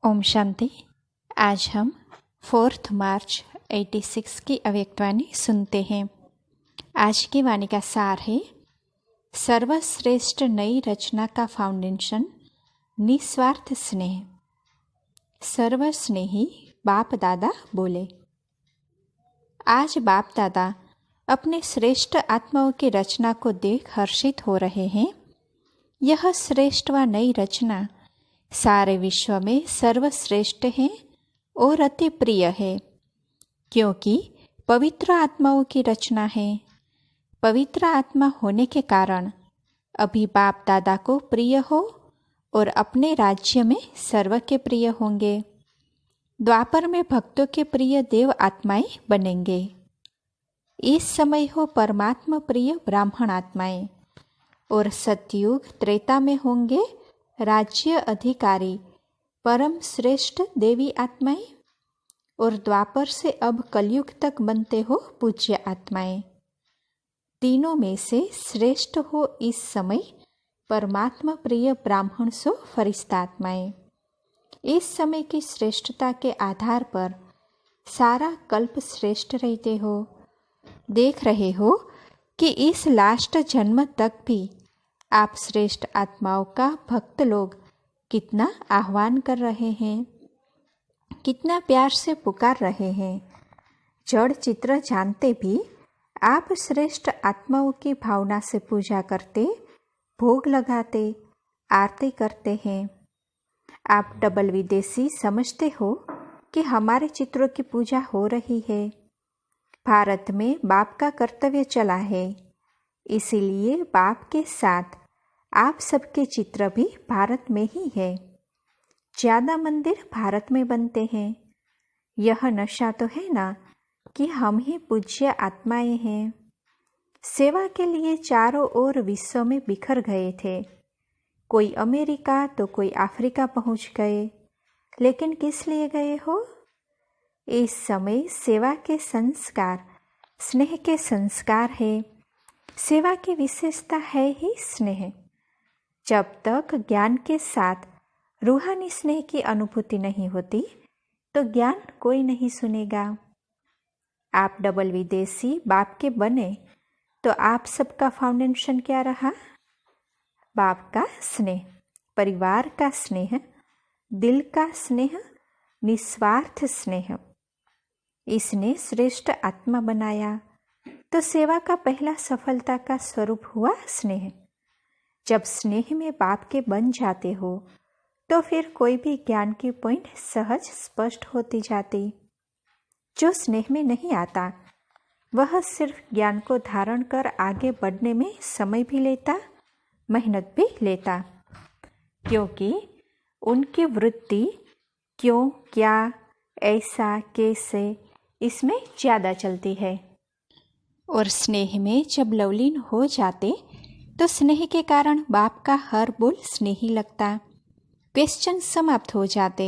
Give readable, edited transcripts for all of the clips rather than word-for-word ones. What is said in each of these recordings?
ओम शांति। आज हम 4 मार्च 86 की अव्यक्तवाणी सुनते हैं। आज की वाणी का सार है, सर्वश्रेष्ठ नई रचना का फाउंडेशन निस्वार्थ स्नेह। सर्वस्नेही बाप दादा बोले। आज बाप दादा अपने श्रेष्ठ आत्माओं की रचना को देख हर्षित हो रहे हैं। यह श्रेष्ठ व नई रचना सारे विश्व में सर्वश्रेष्ठ है और अति प्रिय है, क्योंकि पवित्र आत्माओं की रचना है। पवित्र आत्मा होने के कारण अभी बाप दादा को प्रिय हो और अपने राज्य में सर्व के प्रिय होंगे। द्वापर में भक्तों के प्रिय देव आत्माएं बनेंगे। इस समय हो परमात्मा प्रिय ब्राह्मण आत्माएं और सतयुग त्रेता में होंगे राज्य अधिकारी परम श्रेष्ठ देवी आत्माएं और द्वापर से अब कलयुग तक बनते हो पूज्य आत्माएं। तीनों में से श्रेष्ठ हो इस समय परमात्मा प्रिय ब्राह्मण सो फरिश्ता आत्माएं। इस समय की श्रेष्ठता के आधार पर सारा कल्प श्रेष्ठ रहते हो। देख रहे हो कि इस लास्ट जन्म तक भी आप श्रेष्ठ आत्माओं का भक्त लोग कितना आह्वान कर रहे हैं, कितना प्यार से पुकार रहे हैं। जड़ चित्र जानते भी आप श्रेष्ठ आत्माओं की भावना से पूजा करते, भोग लगाते, आरती करते हैं। आप डबल विदेशी समझते हो कि हमारे चित्रों की पूजा हो रही है। भारत में बाप का कर्तव्य चला है, इसीलिए बाप के साथ आप सबके चित्र भी भारत में ही है। ज़्यादा मंदिर भारत में बनते हैं। यह नशा तो है ना कि हम ही पूज्य आत्माएं हैं। सेवा के लिए चारों ओर विश्व में बिखर गए थे। कोई अमेरिका तो कोई अफ्रीका पहुंच गए, लेकिन किस लिए गए हो? इस समय सेवा के संस्कार स्नेह के संस्कार है। सेवा की विशेषता है ही स्नेह। जब तक ज्ञान के साथ रूहानी स्नेह की अनुभूति नहीं होती तो ज्ञान कोई नहीं सुनेगा। आप डबल विदेशी बाप के बने तो आप सबका फाउंडेशन क्या रहा? बाप का स्नेह, परिवार का स्नेह, दिल का स्नेह, निस्वार्थ स्नेह। इसने श्रेष्ठ आत्मा बनाया। तो सेवा का पहला सफलता का स्वरूप हुआ स्नेह। जब स्नेह में बाप के बन जाते हो तो फिर कोई भी ज्ञान की पॉइंट सहज स्पष्ट होती जाती। जो स्नेह में नहीं आता वह सिर्फ ज्ञान को धारण कर आगे बढ़ने में समय भी लेता, मेहनत भी लेता, क्योंकि उनकी वृत्ति क्यों, क्या, ऐसा, कैसे इसमें ज़्यादा चलती है। और स्नेह में जब लवलीन हो जाते तो स्नेह के कारण बाप का हर बोल स्नेही लगता। क्वेश्चन समाप्त हो जाते।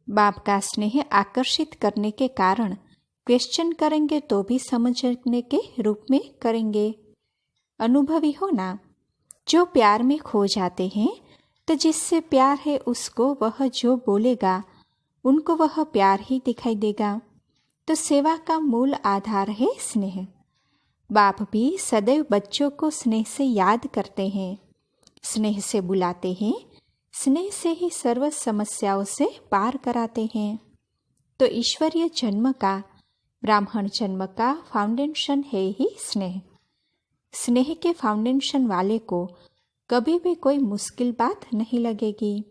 बाप का स्नेह आकर्षित करने के कारण क्वेश्चन करेंगे तो भी समझने के रूप में करेंगे। अनुभवी हो ना, जो प्यार में खो जाते हैं तो जिससे प्यार है उसको वह जो बोलेगा उनको वह प्यार ही दिखाई देगा। तो सेवा का मूल आधार है स्नेह। बाप भी सदैव बच्चों को स्नेह से याद करते हैं, स्नेह से बुलाते हैं, स्नेह से ही सर्व समस्याओं से पार कराते हैं। तो ईश्वरीय जन्म का, ब्राह्मण जन्म का फाउंडेशन है ही स्नेह। स्नेह के फाउंडेशन वाले को कभी भी कोई मुश्किल बात नहीं लगेगी।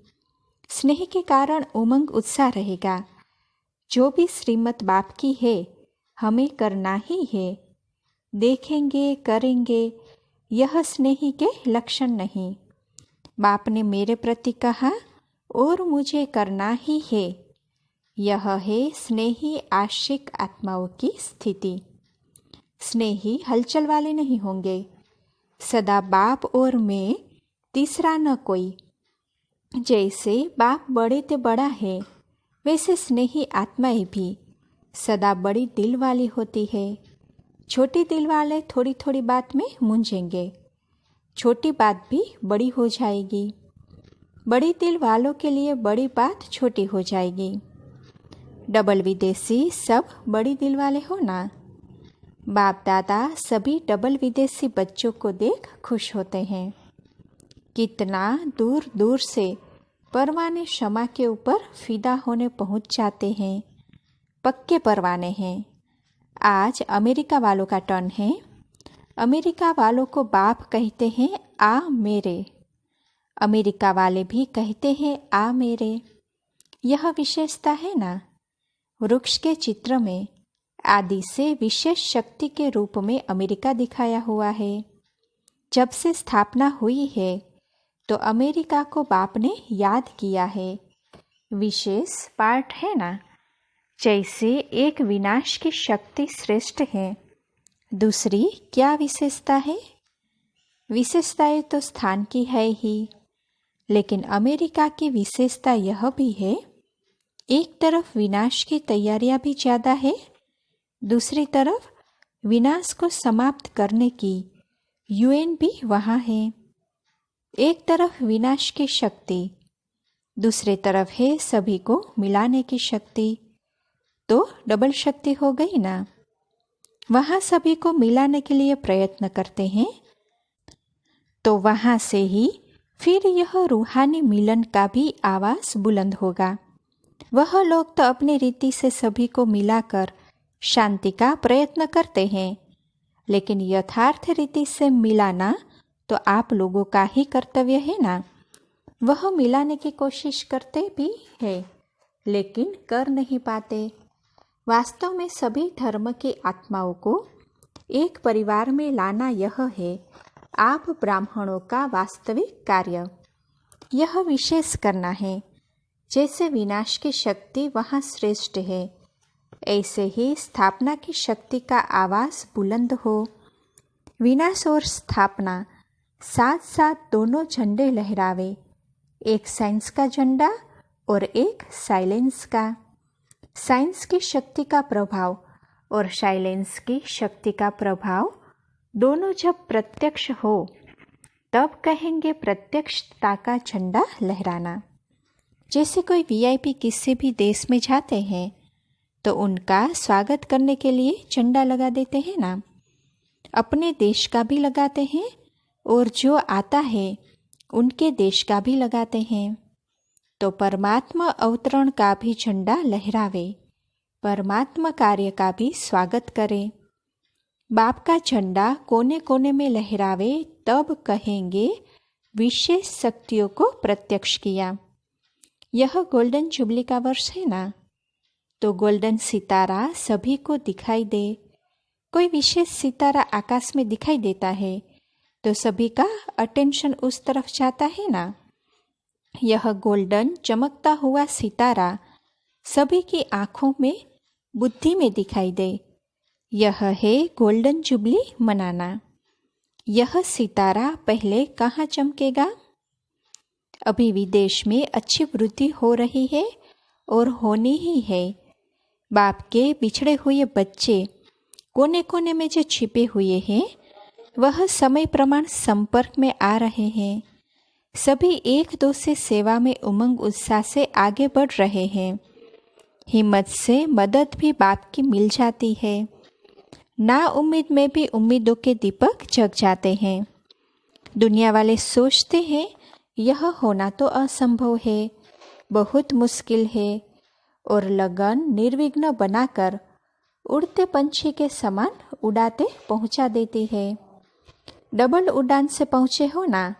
स्नेह के कारण उमंग उत्साह रहेगा। जो भी श्रीमत बाप की है हमें करना ही है। देखेंगे, करेंगे, यह स्नेही के लक्षण नहीं। बाप ने मेरे प्रति कहा और मुझे करना ही है। यह है स्नेही आशिक आत्माओं की स्थिति। स्नेही हलचल वाले नहीं होंगे। सदा बाप और मैं, तीसरा न कोई। जैसे बाप बड़े ते बड़ा है, वैसे स्नेही आत्माएं भी सदा बड़ी दिल वाली होती है। छोटी दिल वाले थोड़ी थोड़ी बात में मूंझेंगे, छोटी बात भी बड़ी हो जाएगी। बड़ी दिल वालों के लिए बड़ी बात छोटी हो जाएगी। डबल विदेशी सब बड़ी दिल वाले हो ना। बाप दादा सभी डबल विदेशी बच्चों को देख खुश होते हैं। कितना दूर दूर से परवाने शमा के ऊपर फिदा होने पहुंच जाते हैं। पक्के परवाने हैं। आज अमेरिका वालों का टर्न है। अमेरिका वालों को बाप कहते हैं आ मेरे। अमेरिका वाले भी कहते हैं आ मेरे। यह विशेषता है ना। वृक्ष के चित्र में आदि से विशेष शक्ति के रूप में अमेरिका दिखाया हुआ है। जब से स्थापना हुई है तो अमेरिका को बाप ने याद किया है। विशेष पार्ट है ना। जैसे एक विनाश की शक्ति श्रेष्ठ है, दूसरी क्या विशेषता है? विशेषताएं तो स्थान की है ही, लेकिन अमेरिका की विशेषता यह भी है, एक तरफ विनाश की तैयारियां भी ज़्यादा है, दूसरी तरफ विनाश को समाप्त करने की यूएन भी वहाँ है। एक तरफ विनाश की शक्ति, दूसरी तरफ है सभी को मिलाने की शक्ति। तो डबल शक्ति हो गई ना। वहाँ सभी को मिलाने के लिए प्रयत्न करते हैं, तो वहाँ से ही फिर यह रूहानी मिलन का भी आवाज बुलंद होगा। वह लोग तो अपनी रीति से सभी को मिलाकर शांति का प्रयत्न करते हैं, लेकिन यथार्थ रीति से मिलाना तो आप लोगों का ही कर्तव्य है ना। वह मिलाने की कोशिश करते भी है, लेकिन कर नहीं पाते। वास्तव में सभी धर्म की आत्माओं को एक परिवार में लाना यह है आप ब्राह्मणों का वास्तविक कार्य। यह विशेष करना है। जैसे विनाश की शक्ति वहाँ श्रेष्ठ है, ऐसे ही स्थापना की शक्ति का आवाज बुलंद हो। विनाश और स्थापना साथ साथ दोनों झंडे लहरावे, एक साइंस का झंडा और एक साइलेंस का। साइंस की शक्ति का प्रभाव और साइलेंस की शक्ति का प्रभाव दोनों जब प्रत्यक्ष हो, तब कहेंगे प्रत्यक्षता का झंडा लहराना। जैसे कोई वीआईपी किसी भी देश में जाते हैं तो उनका स्वागत करने के लिए झंडा लगा देते हैं ना। अपने देश का भी लगाते हैं और जो आता है उनके देश का भी लगाते हैं। तो परमात्मा अवतरण का भी झंडा लहरावे, परमात्मा कार्य का भी स्वागत करे। बाप का झंडा कोने कोने में लहरावे, तब कहेंगे विशेष शक्तियों को प्रत्यक्ष किया। यह गोल्डन जुबली का वर्ष है ना। तो गोल्डन सितारा सभी को दिखाई दे। कोई विशेष सितारा आकाश में दिखाई देता है तो सभी का अटेंशन उस तरफ जाता है ना। यह गोल्डन चमकता हुआ सितारा सभी की आँखों में, बुद्धि में दिखाई दे। यह है गोल्डन जुबली मनाना। यह सितारा पहले कहाँ चमकेगा? अभी विदेश में अच्छी वृद्धि हो रही है और होनी ही है। बाप के बिछड़े हुए बच्चे कोने कोने में जो छिपे हुए हैं, वह समय प्रमाण संपर्क में आ रहे हैं। सभी एक दूसरे सेवा में उमंग उत्साह से आगे बढ़ रहे हैं। हिम्मत से मदद भी बाप की मिल जाती है। ना उम्मीद में भी उम्मीदों के दीपक जग जाते हैं। दुनिया वाले सोचते हैं यह होना तो असंभव है, बहुत मुश्किल है, और लगन निर्विघ्न बनाकर उड़ते पंछी के समान उड़ाते पहुंचा देती है। डबल उड़ान से पहुँचे हो ना,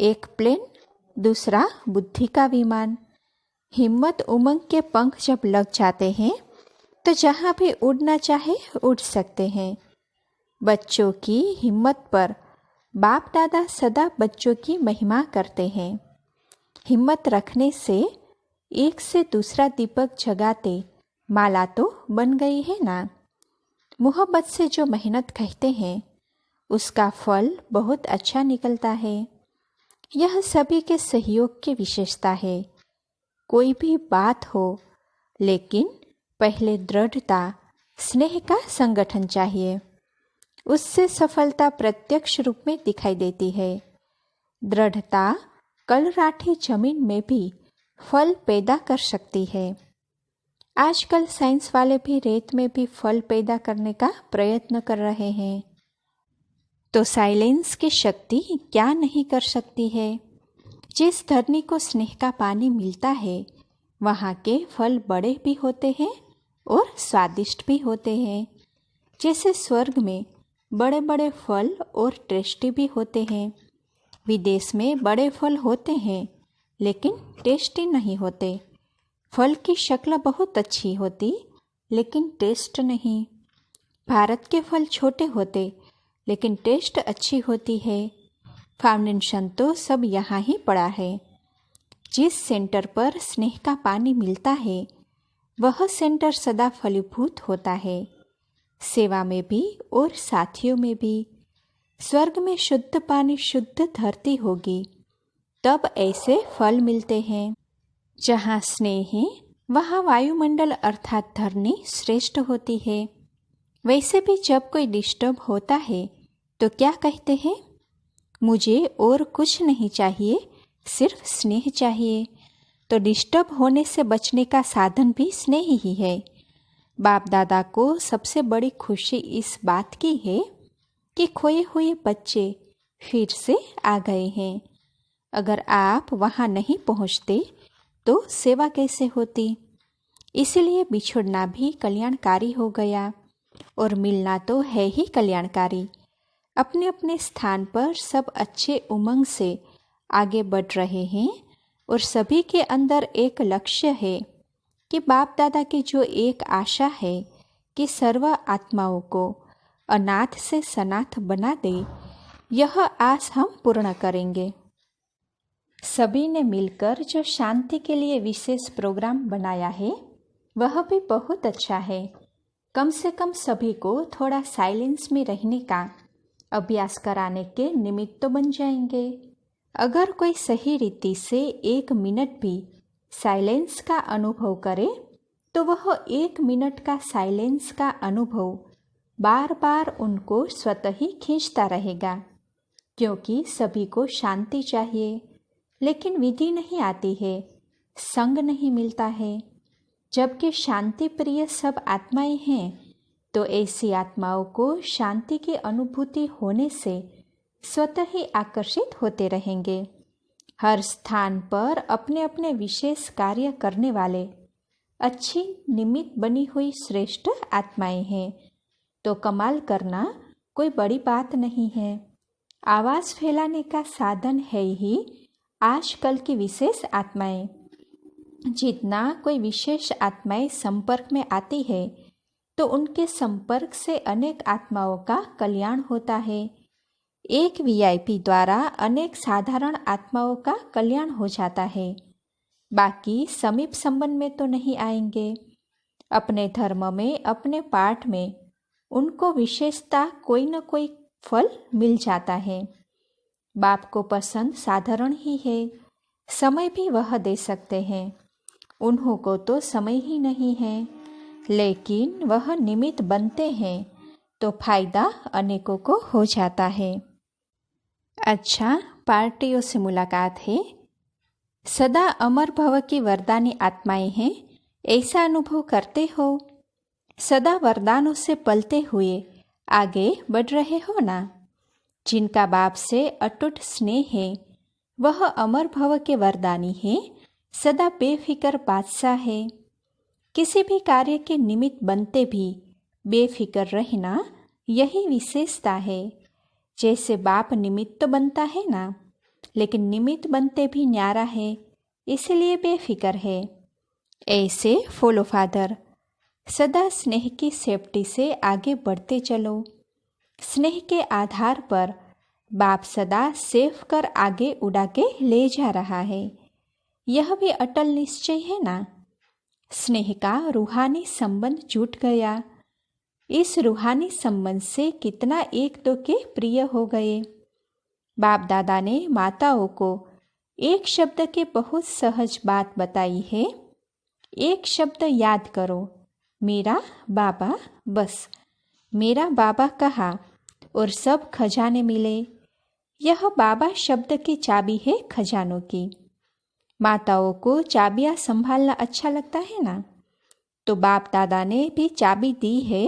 एक प्लेन, दूसरा बुद्धि का विमान। हिम्मत उमंग के पंख जब लग जाते हैं तो जहाँ भी उड़ना चाहे उड़ सकते हैं। बच्चों की हिम्मत पर बाप दादा सदा बच्चों की महिमा करते हैं। हिम्मत रखने से एक से दूसरा दीपक जगाते माला तो बन गई है ना। मोहब्बत से जो मेहनत कहते हैं उसका फल बहुत अच्छा निकलता है। यह सभी के सहयोग की विशेषता है। कोई भी बात हो, लेकिन पहले दृढ़ता, स्नेह का संगठन चाहिए। उससे सफलता प्रत्यक्ष रूप में दिखाई देती है। दृढ़ता कलराठी जमीन में भी फल पैदा कर सकती है। आजकल साइंस वाले भी रेत में भी फल पैदा करने का प्रयत्न कर रहे हैं। तो साइलेंस की शक्ति क्या नहीं कर सकती है। जिस धरनी को स्नेह का पानी मिलता है वहाँ के फल बड़े भी होते हैं और स्वादिष्ट भी होते हैं। जैसे स्वर्ग में बड़े बड़े फल और टेस्टी भी होते हैं। विदेश में बड़े फल होते हैं लेकिन टेस्टी नहीं होते। फल की शक्ल बहुत अच्छी होती लेकिन टेस्ट नहीं। भारत के फल छोटे होते लेकिन टेस्ट अच्छी होती है। फाउंडेशन तो सब यहाँ ही पड़ा है। जिस सेंटर पर स्नेह का पानी मिलता है वह सेंटर सदा फलीभूत होता है, सेवा में भी और साथियों में भी। स्वर्ग में शुद्ध पानी शुद्ध धरती होगी तब ऐसे फल मिलते हैं। जहाँ स्नेह है वहाँ वायुमंडल अर्थात धरनी श्रेष्ठ होती है। वैसे भी जब कोई डिस्टर्ब होता है तो क्या कहते हैं, मुझे और कुछ नहीं चाहिए, सिर्फ स्नेह चाहिए। तो डिस्टर्ब होने से बचने का साधन भी स्नेह ही है। बाप दादा को सबसे बड़ी खुशी इस बात की है कि खोए हुए बच्चे फिर से आ गए हैं। अगर आप वहाँ नहीं पहुँचते तो सेवा कैसे होती। इसीलिए बिछुड़ना भी कल्याणकारी हो गया और मिलना तो है ही कल्याणकारी। अपने अपने स्थान पर सब अच्छे उमंग से आगे बढ़ रहे हैं और सभी के अंदर एक लक्ष्य है कि बाप दादा की जो एक आशा है कि सर्व आत्माओं को अनाथ से सनाथ बना दे, यह आस हम पूर्ण करेंगे। सभी ने मिलकर जो शांति के लिए विशेष प्रोग्राम बनाया है वह भी बहुत अच्छा है। कम से कम सभी को थोड़ा साइलेंस में रहने का अभ्यास कराने के निमित्त तो बन जाएंगे। अगर कोई सही रीति से 1 मिनट भी साइलेंस का अनुभव करे तो वह 1 मिनट का साइलेंस का अनुभव बार बार उनको स्वतः ही खींचता रहेगा। क्योंकि सभी को शांति चाहिए लेकिन विधि नहीं आती है, संग नहीं मिलता है। जबकि शांति प्रिय सब आत्माएं हैं तो ऐसी आत्माओं को शांति की अनुभूति होने से स्वतः ही आकर्षित होते रहेंगे। हर स्थान पर अपने अपने विशेष कार्य करने वाले अच्छी निमित्त बनी हुई श्रेष्ठ आत्माएं हैं। तो कमाल करना कोई बड़ी बात नहीं है। आवाज़ फैलाने का साधन है ही आजकल की विशेष आत्माएं। जितना कोई विशेष आत्माएं संपर्क में आती है तो उनके संपर्क से अनेक आत्माओं का कल्याण होता है। एक वीआईपी द्वारा अनेक साधारण आत्माओं का कल्याण हो जाता है। बाकी समीप संबंध में तो नहीं आएंगे। अपने धर्म में अपने पाठ में उनको विशेषता कोई न कोई फल मिल जाता है। बाप को पसंद साधारण ही है, समय भी वह दे सकते हैं। उन्हों को तो समय ही नहीं है लेकिन वह निमित्त बनते हैं तो फायदा अनेकों को हो जाता है। अच्छा, पार्टियों से मुलाकात है। सदा अमर भव की वरदानी आत्माएं हैं, ऐसा अनुभव करते हो। सदा वरदानों से पलते हुए आगे बढ़ रहे हो ना। जिनका बाप से अटूट स्नेह है वह अमर भव के वरदानी है, सदा बेफिक्र बादशाह है। किसी भी कार्य के निमित्त बनते भी बेफिक्र रहना यही विशेषता है। जैसे बाप निमित्त बनता है ना, लेकिन निमित्त बनते भी न्यारा है, इसलिए बेफिक्र है। ऐसे फॉलो फादर, सदा स्नेह की सेफ्टी से आगे बढ़ते चलो। स्नेह के आधार पर बाप सदा सेफ कर आगे उड़ा के ले जा रहा है। यह भी अटल निश्चय है ना। स्नेह का रूहानी संबंध जुट गया। इस रूहानी संबंध से कितना एक दो के प्रिय हो गए। बाप दादा ने माताओं को एक शब्द के बहुत सहज बात बताई है। एक शब्द याद करो, मेरा बाबा। बस मेरा बाबा कहा और सब खजाने मिले। यह बाबा शब्द की चाबी है खजानों की। माताओं को चाबियां संभालना अच्छा लगता है ना, तो बाप दादा ने भी चाबी दी है।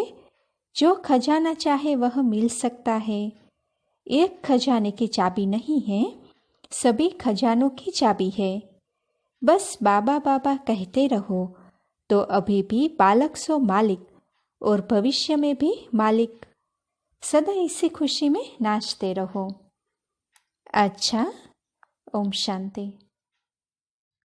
जो खजाना चाहे वह मिल सकता है। एक खजाने की चाबी नहीं है, सभी खजानों की चाबी है। बस बाबा बाबा कहते रहो तो अभी भी बालक सो मालिक और भविष्य में भी मालिक। सदा इसी खुशी में नाचते रहो। अच्छा, ओम शांति।